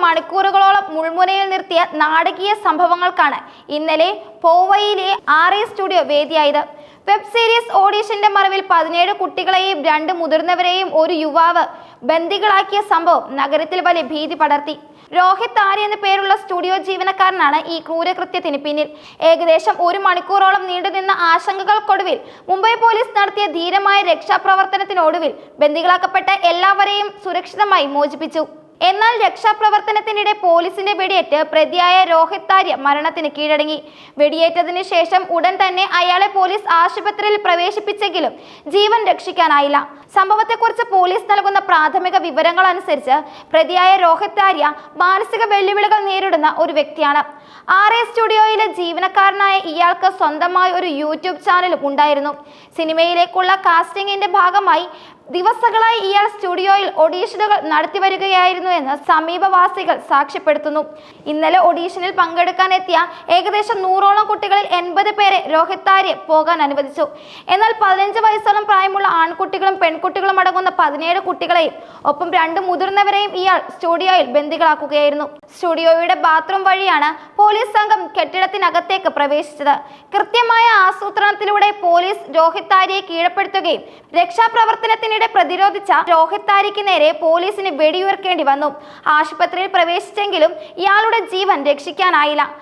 മണിക്കൂറുകളോളം മുൾമുനയിൽ നിർത്തിയ നാടകീയ സംഭവങ്ങൾക്കാണ് ഇന്നലെ പോവയിലെ RA സ്റ്റുഡിയോ വേദിയായത്. വെബ് സീരീസ് ഓഡീഷന്റെ മറവിൽ 17 കുട്ടികളെയും 2 മുതിർന്നവരെയും ഒരു യുവാവ് ബന്ദികളാക്കിയ സംഭവം നഗരത്തിൽ വലിയ ഭീതി പടർത്തി. രോഹിത് ആര്യ എന്ന പേരുള്ള സ്റ്റുഡിയോ ജീവനക്കാരനാണ് ഈ ക്രൂരകൃത്യത്തിന് പിന്നിൽ. ഏകദേശം 1 മണിക്കൂറോളം നീണ്ടുനിന്ന ആശങ്കകൾക്കൊടുവിൽ മുംബൈ പോലീസ് നടത്തിയ ധീരമായ രക്ഷാപ്രവർത്തനത്തിനൊടുവിൽ ബന്ദികളാക്കപ്പെട്ട എല്ലാവരെയും സുരക്ഷിതമായി മോചിപ്പിച്ചു. എന്നാൽ രക്ഷാപ്രവർത്തനത്തിനിടെ പോലീസിന്റെ വെടിയേറ്റ് പ്രതിയായ രോഹിത് ആര്യ മരണത്തിന് കീഴടങ്ങി. വെടിയേറ്റതിനു ശേഷം ഉടൻ തന്നെ അയാളെ പോലീസ് ആശുപത്രിയിൽ പ്രവേശിപ്പിച്ചെങ്കിലും ജീവൻ രക്ഷിക്കാനായില്ല. സംഭവത്തെക്കുറിച്ച് പോലീസ് നൽകുന്ന പ്രാഥമിക വിവരങ്ങൾ അനുസരിച്ച് പ്രതിയായ രോഹിത് ആര്യ മാനസിക വെല്ലുവിളികൾ നേരിടുന്ന ഒരു വ്യക്തിയാണ്. RA സ്റ്റുഡിയോയിലെ ജീവനക്കാരനായ ഇയാൾക്ക് സ്വന്തമായി ഒരു യൂട്യൂബ് ചാനലും ഉണ്ടായിരുന്നു. സിനിമയിലേക്കുള്ള കാസ്റ്റിംഗിന്റെ ഭാഗമായി ദിവസങ്ങളായി ഇയാൾ സ്റ്റുഡിയോയിൽ ഓഡീഷനുകൾ നടത്തി വരികയായിരുന്നു എന്ന് സമീപവാസികൾ സാക്ഷ്യപ്പെടുത്തുന്നു. ഇന്നലെ ഓഡീഷനിൽ പങ്കെടുക്കാനെത്തിയ ഏകദേശം 100ഓളം കുട്ടികളിൽ 80 പേരെ രോഹിത് ആര്യ പോകാൻ അനുവദിച്ചു. എന്നാൽ 15 വയസ്സോളം പ്രായമുള്ള ആൺകുട്ടികളും പെൺകുട്ടികളും അടങ്ങുന്ന 17 കുട്ടികളെയും ഒപ്പം 2 മുതിർന്നവരെയും ഇയാൾ സ്റ്റുഡിയോയിൽ ബന്ദികളാക്കുകയായിരുന്നു. സ്റ്റുഡിയോയുടെ ബാത്റൂം വഴിയാണ് പോലീസ് സംഘം കെട്ടിടത്തിനകത്തേക്ക് പ്രവേശിച്ചത്. കൃത്യമായ ആസൂത്രണത്തിലൂടെ പോലീസ് രോഹിത് ആര്യയെ കീഴ്പ്പെടുത്തുകയും രക്ഷാപ്രവർത്തനത്തിനിടെ പ്രതിരോധിച്ച രോഹിത് ആര്യയ്ക്ക് നേരെ പോലീസിന് വെടിയുതിർക്കേണ്ടി വന്നു. ആശുപത്രിയിൽ പ്രവേശിച്ചെങ്കിലും ഇയാളുടെ ജീവൻ രക്ഷിക്കാനായില്ല.